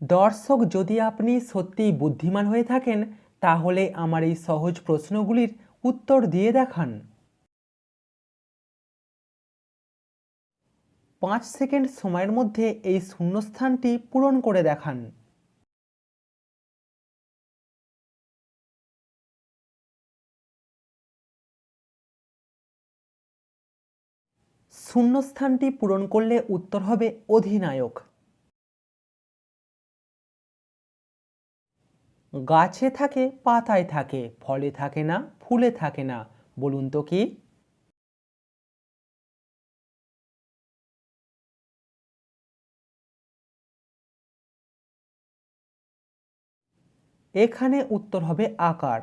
দর্শক, যদি আপনি সত্যিই বুদ্ধিমান হয়ে থাকেন তাহলে আমার এই সহজ প্রশ্নগুলির উত্তর দিয়ে দেখান। 5 সেকেন্ড সময়ের মধ্যে এই শূন্যস্থানটি পূরণ করে দেখান। শূন্যস্থানটি পূরণ করলে উত্তর হবে অধিনায়ক। গাছে থাকে, পাতায় থাকে, ফলে থাকে না, ফুলে থাকে না, বলুন তো কি? এখানে উত্তর হবে আকার।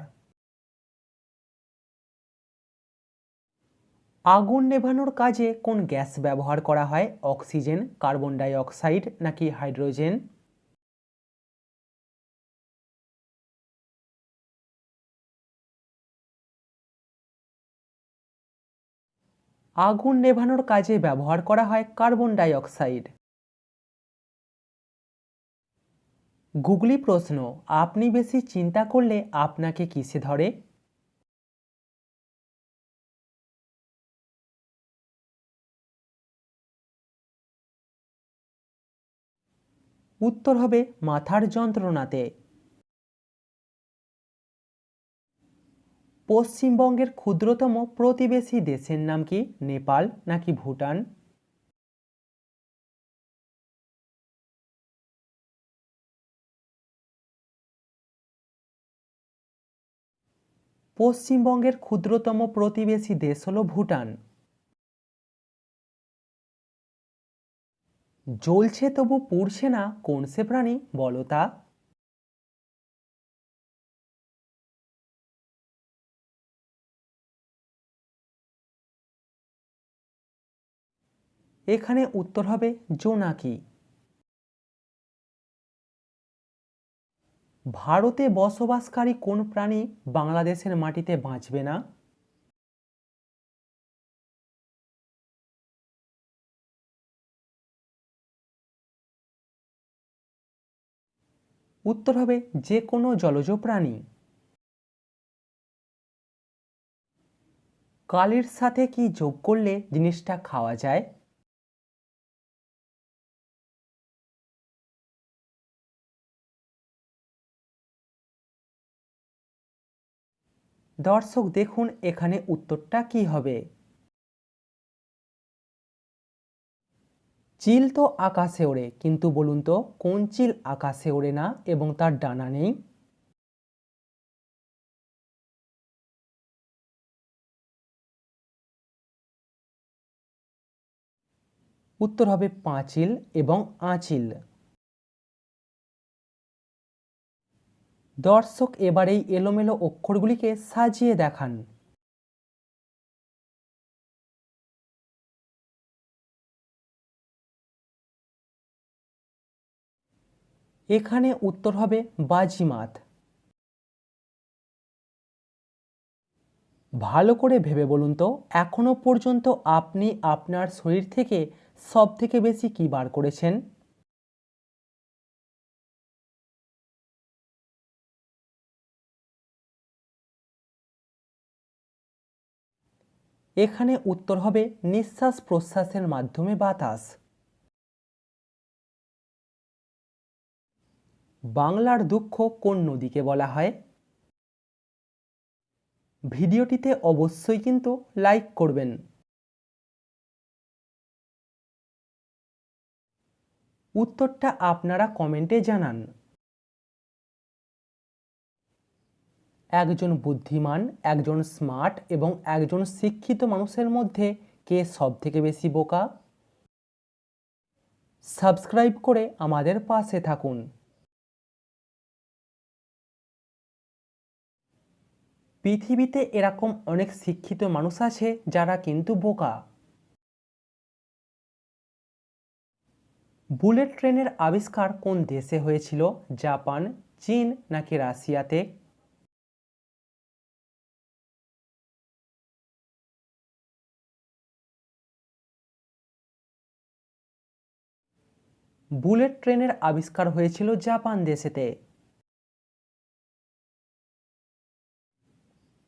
আগুন নেভানোর কাজে কোন গ্যাস ব্যবহার করা হয়? অক্সিজেন, কার্বন ডাই অক্সাইড নাকি হাইড্রোজেন? আগুন নেভানোর কাজে ব্যবহার করা হয় কার্বন ডাই অক্সাইড। গুগলি প্রশ্ন, আপনি বেশি চিন্তা করলে আপনাকে কিসে ধরে? উত্তর হবে মাথার যন্ত্রণাতে। পশ্চিমবঙ্গের ক্ষুদ্রতম প্রতিবেশী দেশের নাম কি? নেপাল নাকি ভুটান? পশ্চিমবঙ্গের ক্ষুদ্রতম প্রতিবেশী দেশ হল ভুটান। জ্বলছে তবু পুড়ছে না, কোন সে প্রাণী বলো তা? এখানে উত্তর হবে জোনাকি। ভারতে বসবাসকারী কোন প্রাণী বাংলাদেশের মাটিতে বাঁচবে না? উত্তর হবে যে কোনো জলজ প্রাণী। কালির সাথে কি যোগ করলে জিনিসটা খাওয়া যায়? দর্শক দেখুন এখানে উত্তরটা কি হবে। চিল তো আকাশে ওড়ে, কিন্তু বলুন তো কোন চিল আকাশে ওড়ে না এবং তার ডানা নেই? উত্তর হবে পাঁচিল এবং আঁচিল। দর্শক এবার এই এলোমেলো অক্ষরগুলিকে সাজিয়ে দেখান। এখানে উত্তর হবে বাজিমাত। ভালো করে ভেবে বলুন তো, এখনো পর্যন্ত আপনি আপনার শরীর থেকে সব থেকে বেশি কি বার করেছেন? এখানে উত্তর হবে নিঃশ্বাস প্রশ্বাসের মাধ্যমে বাতাস। বাংলার দুঃখ কোন নদীকে বলা হয়? ভিডিওটিতে অবশ্যই কিন্তু লাইক করবেন। উত্তরটা আপনারা কমেন্টে জানান। একজন বুদ্ধিমান, একজন স্মার্ট এবং একজন শিক্ষিত মানুষের মধ্যে কে সব থেকে বেশি বোকা? সাবস্ক্রাইব করে আমাদের পাশে থাকুন। পৃথিবীতে এরকম অনেক শিক্ষিত মানুষ আছে যারা কিন্তু বোকা। বুলেট ট্রেনের আবিষ্কার কোন দেশে হয়েছিল? জাপান, চীন নাকি রাশিয়াতে? বুলেট ট্রেনের আবিষ্কার হয়েছিল জাপান দেশেতে।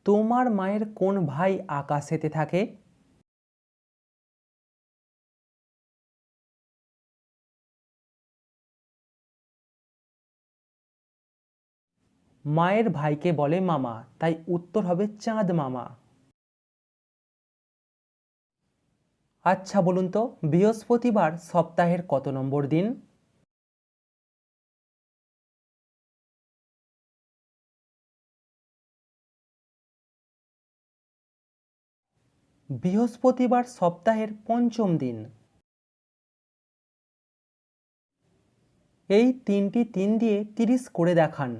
তোমার মায়ের কোন ভাই আকাশেতে থাকে? মায়ের ভাইকে বলে মামা, তাই উত্তর হবে চাঁদ মামা। আচ্ছা বলুন তো, বৃহস্পতিবার সপ্তাহের কত নম্বর দিন? বৃহস্পতিবার সপ্তাহের পঞ্চম দিন। এই 3টি 3 দিয়ে 30 করে দেখান।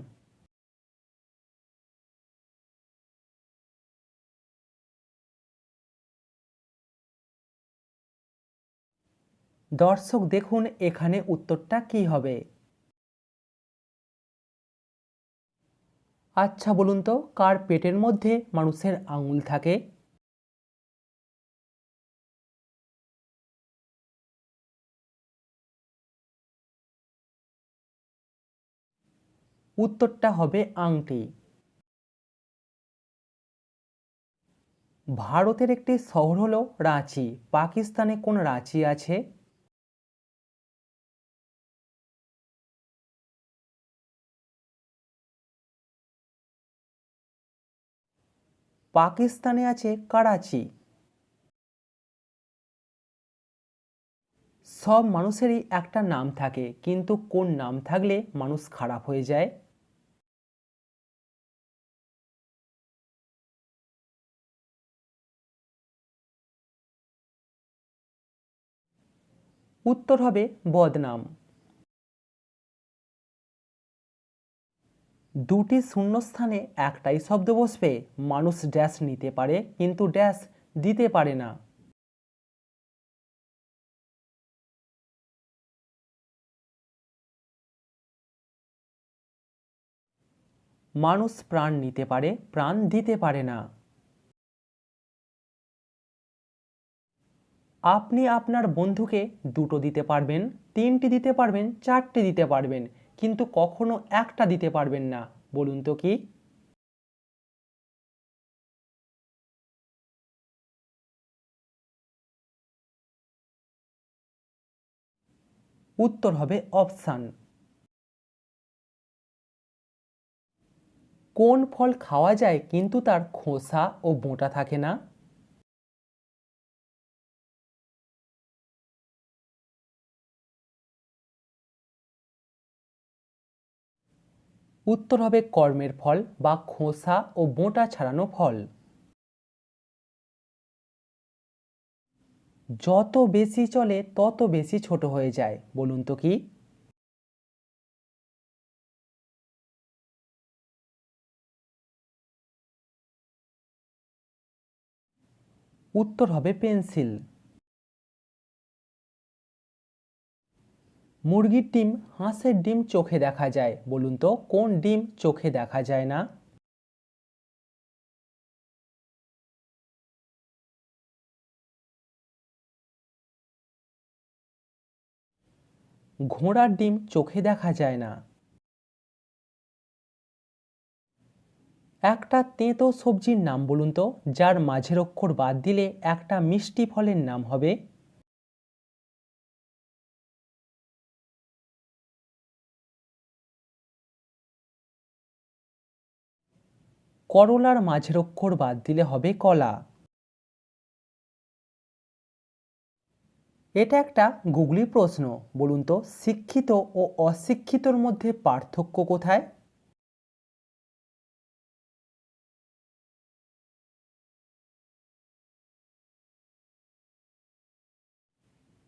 দর্শক দেখুন এখানে উত্তরটা কি হবে। আচ্ছা বলুন তো, কার পেটের মধ্যে মানুষের আঙুল থাকে? উত্তরটা হবে আংটি। ভারতের একটি শহর হলো রাঁচি। পাকিস্তানে কোন রাঁচি আছে? পাকিস্তানে আছে করাচি। সব মানুষেরই একটা নাম থাকে, কিন্তু কোন নাম থাকলে মানুষ খারাপ হয়ে যায়? উত্তর হবে বদনাম। দুটি শূন্যস্থানে একটাই শব্দ বসবে, মানুষ ড্যাশ নিতে পারে কিন্তু ড্যাশ দিতে পারে না। মানুষ প্রাণ নিতে পারে, প্রাণ দিতে পারে না। আপনি আপনার বন্ধুকে দুটো দিতে পারবেন, তিনটি দিতে পারবেন, চারটে দিতে পারবেন, কিন্তু কখনো একটা দিতে পারবেন না। বলুন তো কি? উত্তর হবে অপশান। কোন ফল খাওয়া যায় কিন্তু তার খোসা ও বোঁটা থাকে না? উত্তর হবে কর্মের ফল বা খোসা ও বোঁটা ছাড়ানো ফল। যত বেশি চলে তত বেশি ছোট হয়ে যায়। বলুন তো কি? উত্তর হবে পেন্সিল। মুরগির ডিম, হাঁসের ডিম চোখে দেখা যায়। বলুন তো কোন ডিম চোখে দেখা যায় না? ঘোড়ার ডিম চোখে দেখা যায় না। একটা তেঁতো সবজির নাম বলুন তো, যার মাঝের অক্ষর বাদ দিলে একটা মিষ্টি ফলের নাম হবে। করলার মাঝের অক্ষর বাদ দিলে হবে কলা। এটা একটা গুগলি প্রশ্ন। বলুন তো, শিক্ষিত ও অশিক্ষিতর মধ্যে পার্থক্য কোথায়?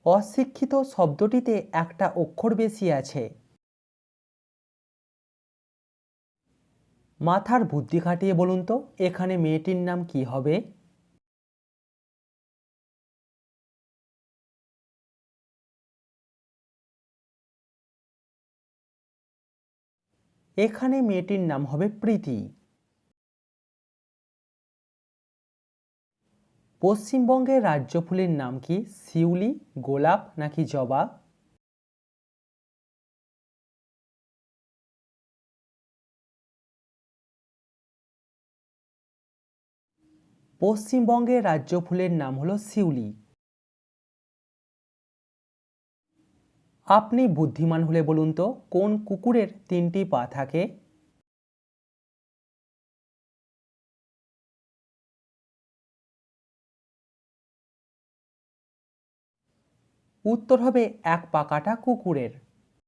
অশিক্ষিত শব্দটিতে একটা অক্ষর বেশি আছে। মাথার বুদ্ধি খাটিয়ে বলুন তো, এখানে মেয়েটির নাম কি হবে? এখানে মেয়েটির নাম হবে প্রীতি। পশ্চিমবঙ্গের রাজ্য ফুলের নাম কি? শিউলি, গোলাপ নাকি জবা? পশ্চিমবঙ্গের রাজ্য ফুলের নাম হলো শিউলি। আপনি বুদ্ধিমান হলে বলুন তো কোন কুকুরের 3টি পা থাকে? উত্তর হবে এক পা কাটা কুকুরের।